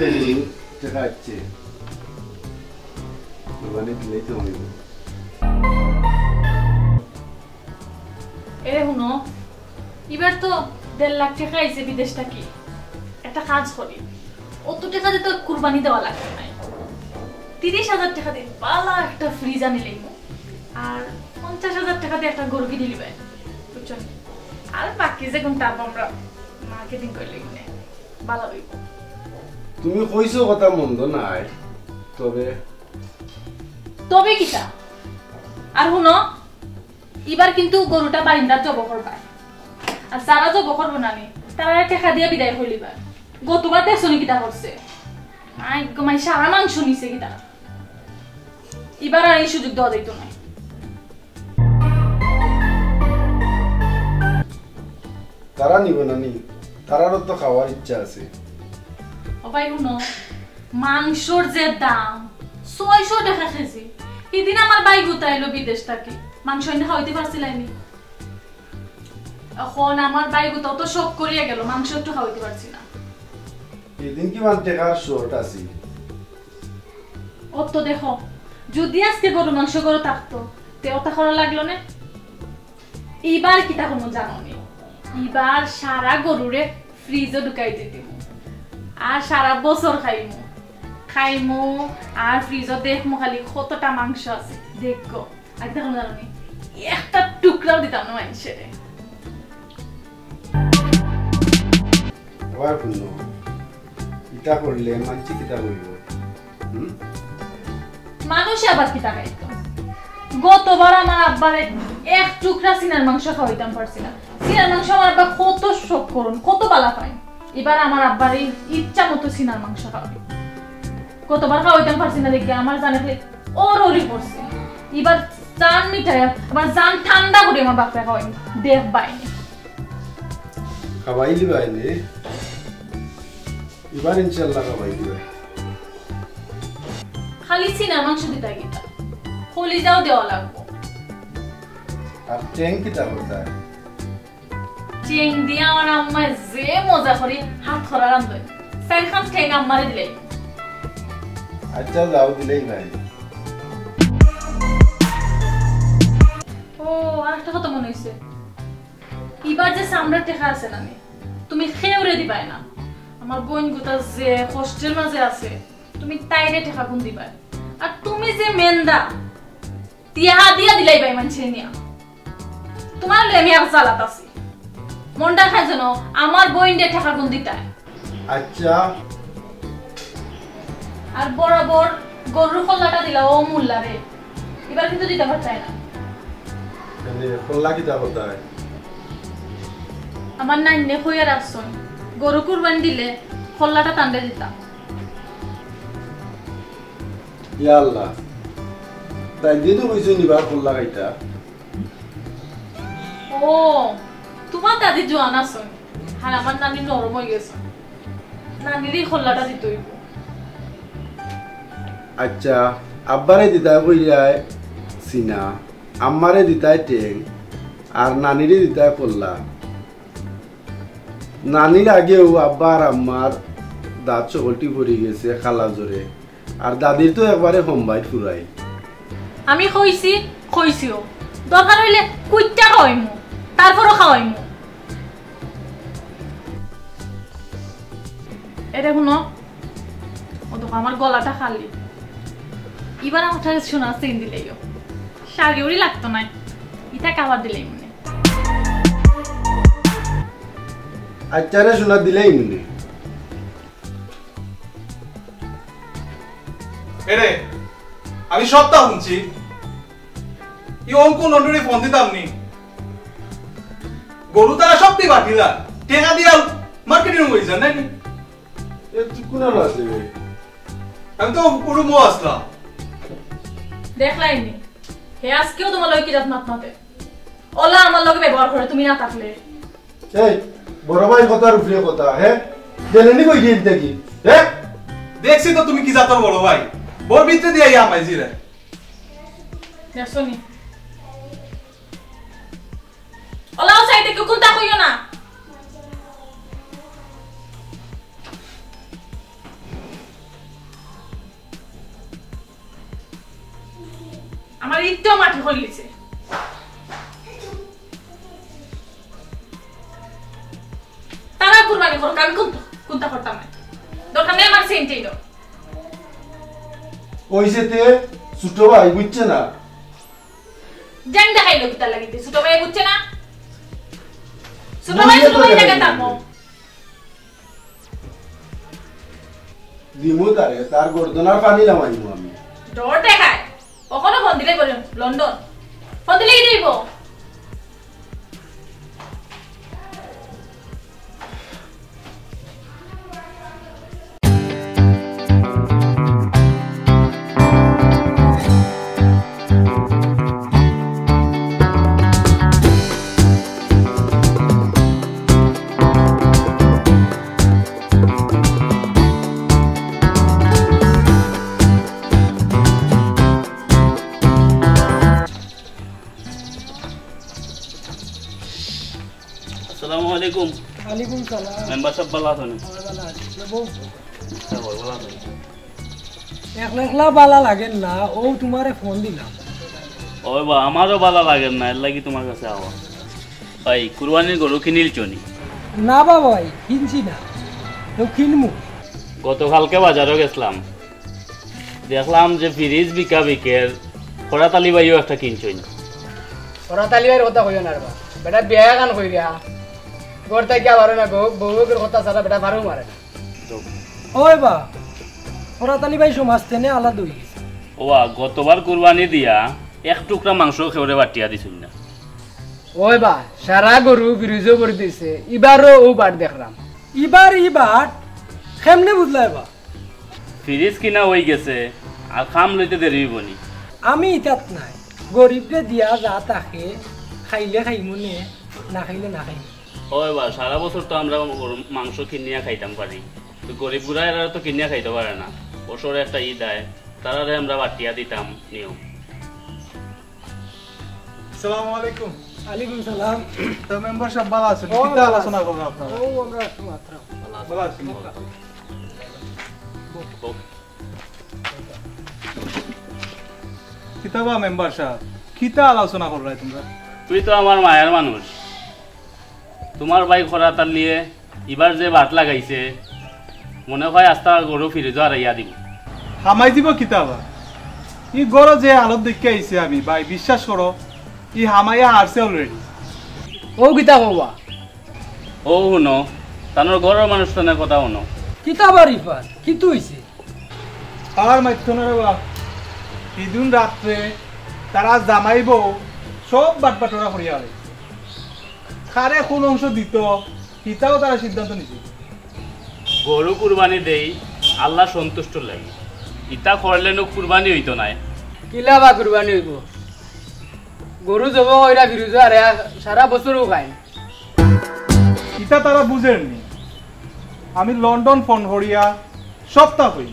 training দেখাচ্ছে মানে দিলেই তো হইব এরে হুনো এবার তো 1.5 লাখ টাকা আইছে বিদেশ থেকে একটা কাজ করি অত টাকা দিয়ে তো কুরবানি দেওয়া লাগবে না 30,000 টাকা দিয়ে ভালো একটা ফ্রিজ আনি লইব আর 50,000 টাকা দিয়ে একটা গরু কিনে নিবে বুঝছো আর বাকি যে কোন টাকা আমরা মার্কেটিং করে লইব না ভালো হইব তুমি কইছো কথা মন্দ নাই তবে কিটা আর হুনো এবার কিন্তু গরুটা বারিন্দার জব করবা আর সারা জব করবো না নি তারা টাকা দিয়ে বিদায় হইলিবা গতবার দেখছনি কিটা করছে আই গমাই সারা মাংস নিছে কিটা এবার আর এই সুযোগ দেওয়া যাইতো না তারা নিবে না নি তারারও তো খাওয়ার ইচ্ছা আছে ও ভাই হুনো মাংসর যে দাম 600 টাকা কেজি এদিন আমার ভাই গুতাইলো বিদেশ থেকে মাংস এনে খাওয়াইতে পারছিলাইনি এখন আমার ভাই গুতাও তো শক করিয়া গেল মাংস একটু খাওয়াইতে পারছি না এদিন কি মান টাকার শর্ট আছে ও তো দেখো যদি আজকে গরু মাংস করে থাকতো তেও তা করা লাগলো না এইবার কি তা কোনো জানো নি এবার সারা গরুরে ফ্রিজে ঢুকাই দিতে আর সারা বছর খাইমু আর ফ্রিজে দেখমু খালি কতটা মাংস আছে দেখো আর দেখো জানো নি একটা টুকরাও দিতাম না মানুষের আবার পুণ্য ইটা করলে মানছি কিতা বলব মানুষ আবার কি তাকাইতো গতবার আমার আব্বারে এক টুকরা সিনার মাংস খাওয়াইতাম পারছি না সিনার মাংস আমার আব্বা কত শখ করুন কত বালা পায় এবার আমার আব্বার এই ইচ্ছা মতো সিনার মাংস খাওয়াই কতবার খাওয়াইতাম পারছি না দেখে আমার জানে ওরই পড়ছে এবার জান মিঠাই আবার জান ঠান্ডা করে আমার বাপরা খাওয়াই দেখ বাইনি খাওয়াই দিবা এনে এবার ইনশাআল্লাহ খাওয়াই দিবা খালি সিনার মাংস দিতা গিতা কলিজাও দেওয়া লাগবো আর ট্যাং কিতা করতা চেং দিয়া আমার আম্মা যে মজা করে হাত খরা রান্ধে সাইখান ঠেং আম্মারে দিলে আচ্ছা যাও দিলেই ভাই ও আর একটা কথা মনে হইছে এবার যে সামরার টেকা আছে না তুমি খেউরে দিবাই না আমার বোন গোটা যে হোস্টেল মাঝে আছে তুমি তাইরে টেকা গুন দিবা আর তুমি যে মেন্দা তিয়া দিয়া দিলাই ভাই মানছে নিয়া তোমার আমি আর চালাত আছি মনটা খাই জানো আমার বোন দিয়ে টেকা গুন দিতা আচ্ছা আর বরাবর গরুর খোলাটা দিলা ও মুল্লা রে এবার কিন্তু দিতে পারছাই না মানে খোলা কিতা করতা আমার নাইনে কইয়া রাখছন গরু কুরবানি দিলে খোলাটা টান্ডে দিতাম ইয়া আল্লাহ তাই দিয়ে তো কইছো নিবা খোলা গাইতা ও তোমার দাদি জোয়ান আছেন আর আমার নানি নরম হয়ে গেছে নানিরই খোলাটা দিতে হইব আচ্ছা আব্বারে দিতা কইরায় সিনা আম্মারে দিতাই টেং আর নানিরে দিতাই পল্লা নানির আগেও আব্বা আর আম্মার দাঁত সকলটি পড়ে গেছে খালা জোরে আর দাদির তো একবারে হোমবাইট ফুরাই আমি কইছিও দরকার হইলে কুইটা খাওয়াইমু তারপরও খাওয়াইমু এটা শুনো ও তো আমার গলাটা খালি এবার আমার কাছে শোনা চেন দিলেইও শাড়ি উড়ি লাগতো না ইটা কাবার দিলেই মনে আচ্চারে শোনা দিলেই মনে এরে আমি সবটা শুনছি এই অঙ্কু লন্ডনে ফোন দিতাম নি গরু তারা সবটি বাটিলা টেকা দিয়া মার্কেটিং হইছে নাকি এ তুই কোন আছে আমি তো পুরো মো আসলাম দেখলাইনি হে আজকেও তোমার লগে কি রাত মাতে ওলা আমার লগে ব্যবহার করে তুমি না থাকলে এই বড় ভাই কথার উপরে কথা হ্যাঁ জেনেনি কই দিন দেখি হ্যাঁ দেখছি তো তুমি কি জাতর বড় ভাই বড় ভিতরে দিয়া আমায় জিরে দেখছনি ওলা সাইডে কেউ কোনটা কইও না ইটও মাটি হইলিছে তারা কুরবানি করো আমি কোনটা করতাম না দরকার নেই আমার সেন্টেই দাও ওইসেতে ছোট ভাই বুঝছে না জান দেখাইলো কি তার লাগিতে ছোট ভাই বুঝছে না ছোট ভাই জায়গা থাকবো দিমু তারে তার গর্দনার পানি লামাইমু আমি ডর দেখায় কখনো ফোন দিলে বলেন লন্ডন ফোন দিলে কি দিব আসসালামুয়ালাইকুম ওয়ালাইকুম সালাম মেম্বার সব ভালো আছেন ভালো আছি বউ হ্যাঁ ভালো আছেন একলা একলা বালা লাগেন না ও তোমারে ফোন দিলাম ওই বা আমারও ভালো লাগে না এর লাগি তোমার কাছে আওয়া ভাই কুরবানির গরু কিনিল চনি না বাবাই কিনছি না তো কিনমু গতকালকে বাজারও গেছিলাম দেখলাম যে ফ্রিজ বিকা বিকের খরাতালি ভাইও একটা কিনছই ওরা তালিবাইর কথা কইও না রে বা বেটা বিয়া গান কই রিয়া গোর তাই কি পারো না বউকের কথা সারা বেটা পারো মারে না ওই বা ওরা তালি ভাই সমাজ তেনে আলাদা হই গেছে ওয়া গতবার কুরবানি দিয়া এক টুকরা মাংস খেউরে বাটিয়া দিছুন না ওই বা সারা গরু বিরুজো করে দিছে এবারও ও বার দেখলাম ইবার কেমনে বুঝলাই বা ফ্রিজ কিনা হয়ে গেছে আর খাম লইতে দেরি হইবনি আমি ইতাত নাই গরিবকে দিয়া যা তাকে খাইলে খাইমু নে না খাইলে না খাইমু ওই বা সারা বছর তো আমরা মাংস কিনিয়া খাইতাম পারি তো গরিব গুড়া এরা তো কিনিয়া খাইতে পারে না বছরে একটা ঈদ আয় তারারে আমরা বাটিয়া দিতাম নিয়ম আসসালামু আলাইকুম ওয়ালাইকুম সালাম তো মেম্বার সব ভালো আছেন কিতা আলোচনা করব আপনারা ও আমরা মাত্র ভালো আছেন কিতাবা মেম্বার সাহেব কিতা আলোচনা করলাই তোমরা তুই তো আমার মায়ের মানুষ তোমার ভাই খরাতার লিয়ে এবার যে ভাত লাগাইছে মনে হয় আস্তা গরু ফিরে যাওয়ার ইয়া দিব হামাই দিব কিতাবা ই গরো যে আলত দেখে আইছে আমি ভাই বিশ্বাস করো ই হামাইয়া হারছে অলরেডি ও গীতা কবা ও শুনো তানোর ঘরের মানুষজনের কথা শুনো কিতাবার ইফার কি তুইছে আর মাইথনের বা ইদুন রাত্রে তারা জামাইব সব বাটবাটরা করিয়া হয় খারে কোন অংশ দিত কিতাও তারা সিদ্ধান্ত নিছে গরু কুরবানি দেই আল্লাহ সন্তুষ্ট লাগে ইটা করলে নো কুরবানি হইতো নাই কিলা বা কুরবানি হইব গরু জব কইরা বিরুজো আরে সারা বছরও খায় ইটা তারা বুঝেননি আমি লন্ডন ফোন করিয়া সপ্তাহ হই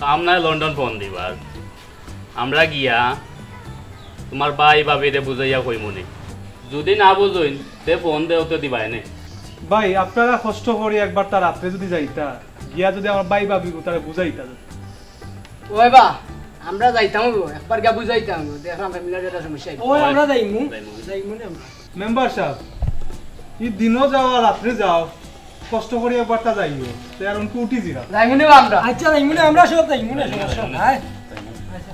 কাম নাই লন্ডন ফোন দিবার আমরা গিয়া তোমার ভাই ভাবিরে বুঝাইয়া কই মনে যদি না বুঝইন তে ফোন দেও তো দিবাই নে ভাই আপনারা কষ্ট করি একবার তার রাত্রে যদি যাইতা গিয়া যদি আমার ভাই ভাবি তারা বুঝাইতা ওই বা আমরা যাইতাম একবার গা বুঝাইতাম দেখলাম ফ্যামিলির একটা সমস্যা ও আমরা যাইমু না আমরা মেম্বার সাহেব ই দিনও যাও আর রাত্রে যাও কষ্ট করি একবার তা যাইও তে আর উনকু উঠি জিরা যাইমু না আমরা আচ্ছা যাইমু না আমরা সব যাইমু না সমস্যা নাই আচ্ছা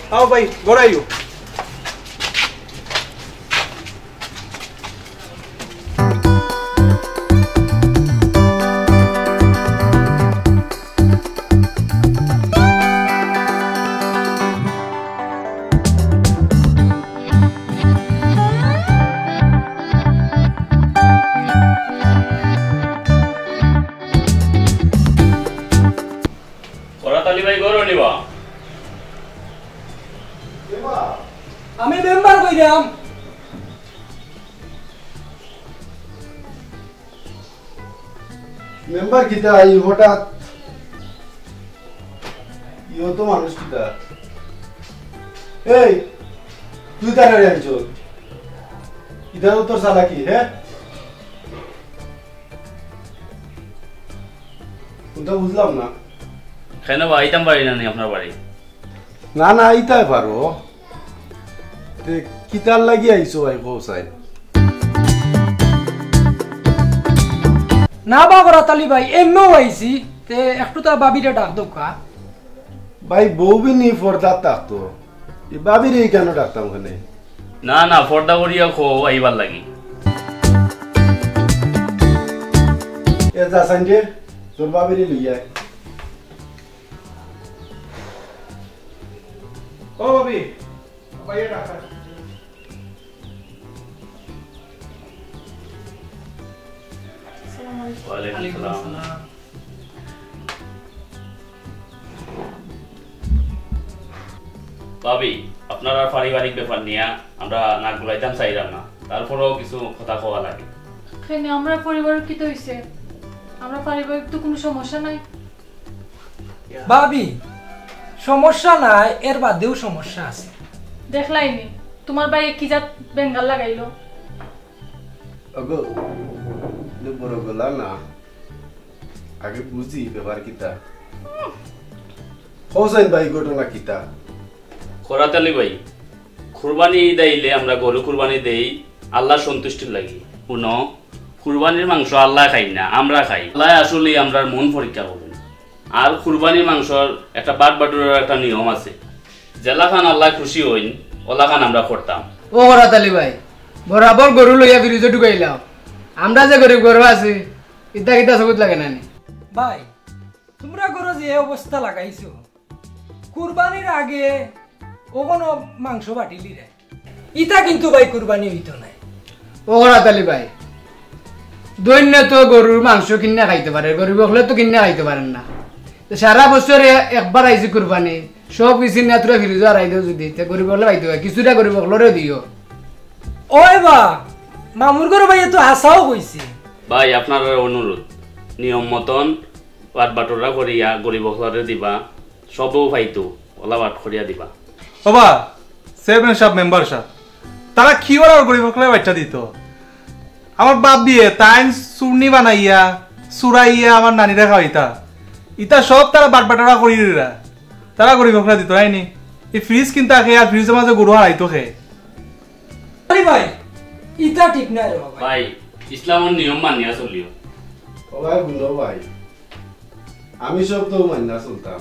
आओ भाई गोराइयो খরাতালি ভাই গরু নিবা আমি মেম্বার কইরাম মেম্বার কিতা আই হঠাৎ ইও তো মানুষ কিতা এই তুই তার আনছো ইটা তো তোর চালাকি হ্যাঁ কোনটা বুঝলাম না কেন বা আইতাম পারি না আপনার বাড়ি না না আইতাই পারো তে কিতার লাগি আইছো ভাই পৌঁছাই না বা করাত আলী ভাই এমও আইছি তে একটু তা বাবিরে ডাক দোকা ভাই বউ বি নি ফর্দা থাকতো এই বাবির এই কেন ডাকতাম ওখানে না না ফর্দা করিয়া খো আইবার লাগি এ যা সঞ্জয় তোর বাবির লইয়া ও বাবি বাইরে রাখা ওয়ালাইকুম আসসালাম ভাবি আপনার আর পারিবারিক ব্যাপার নিয়ে আমরা নাক গুলাইতাম চাইলাম না তারপরেও কিছু কথা কওয়া লাগে এখানে আমরা পরিবারের কি তো হইছে আমরা পারিবারিক তো কোনো সমস্যা নাই বাবি সমস্যা নাই এর বাদেও সমস্যা আছে দেখলাইনি তোমার ভাই কি জাত বেঙ্গাল লাগাইলো আগো বড় গলা না আগে বুঝি ব্যাপার কিতা হোসেন ভাই ঘটনা কিতা কোরাত আলী ভাই কুরবানি ঈদ আইলে আমরা গরু কুরবানি দেই আল্লাহ সন্তুষ্টির লাগি শুনো কুরবানির মাংস আল্লাহ খাই না আমরা খাই আল্লাহ আসলে আমরা মন পরীক্ষা করেন আর কুরবানির মাংসর একটা বাট বাটুরের একটা নিয়ম আছে জেলা খান আল্লাহ খুশি হইন ওলা খান আমরা করতাম ও কোরাত আলী ভাই বরাবর গরু লইয়া ফ্রিজে ঢুকাইলাম আমরা যে গরিব গরু আছি ইটা কিটা সবুজ লাগে না ভাই তোমরা করো যে অবস্থা লাগাইছো কুরবানির আগে ও কোনো মাংস বাটিলি রে ইটা কিন্তু ভাই কুরবানি হইতো নাই ও কোরাত আলী ভাই দৈন্য তো গরুর মাংস কিনে খাইতে পারে গরিব হলে তো কিনে খাইতে পারেন না সারা বছর একবার আইছি কুরবানি সব কিছু না তোরা ফ্রিজে হারাই দেও যদি গরিব হলে খাইতে হয় কিছুটা গরিব হলেও দিও ওই বা মামুর ঘর ভাই তো হাসাও কইছে ভাই আপনার অনুরোধ নিয়ম মতন বাট বাটুরা করিয়া গরিব হলরে দিবা সবও পাইতো ওলা বাট করিয়া দিবা বাবা চেয়ারম্যান সাহেব মেম্বার সাহেব তারা কি ওরা গরিব হকলে বাচ্চা দিত আমার বাপ দিয়ে তাই চূর্ণি বানাইয়া চুরাইয়া আমার নানিরা খাওয়াইতা ইটা সব তারা বাট বাটরা করি তারা গরিব হকলে দিত হয়নি এই ফ্রিজ কিনতে খেয়ে আর ফ্রিজের মাঝে গরু হারাইতো খেয়ে আরে ভাই ইটা ঠিক নাই রে বাবা ভাই ইসলামের নিয়ম মানিয়া চলিও ও ভাই বুঝলো ভাই আমি সব তো মান্না চলতাম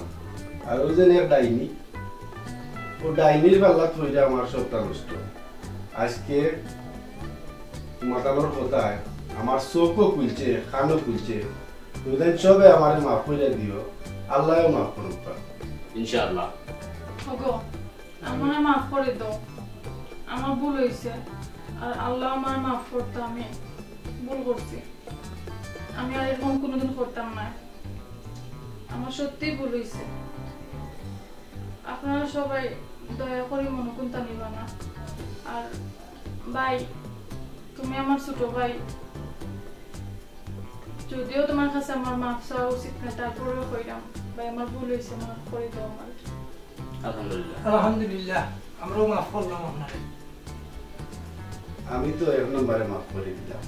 আর ও যে এক ডাইনি ও ডাইনির পাল্লা থইলে আমার সবটা নষ্ট আজকে মাতানোর কথায় আমার চোখও খুলছে কানও খুলছে তোদের সবে আমার মাফ করে দিও আল্লাহও মাফ করুক ইনশাআল্লাহ ওগো আমার মাফ করে দাও আমার ভুল হইছে আর আল্লাহ আমার মাফ করতে আমি ভুল করছি আমি আর এরকম কোনোদিন করতাম না আমার সত্যিই ভুল হইছে আপনারা সবাই দয়া করে মনে কোনটা নিবা না আর ভাই তুমি আমার ছোট ভাই যদিও তোমার কাছে আমার মাফ চাওয়া উচিত না তারপরেও কইলাম ভাই আমার ভুল হয়েছে মাফ করে দাও আমার আলহামদুলিল্লাহ আলহামদুলিল্লাহ আমরাও মাফ করলাম আপনারে আমি তো এক নম্বরে মাফ করে দিলাম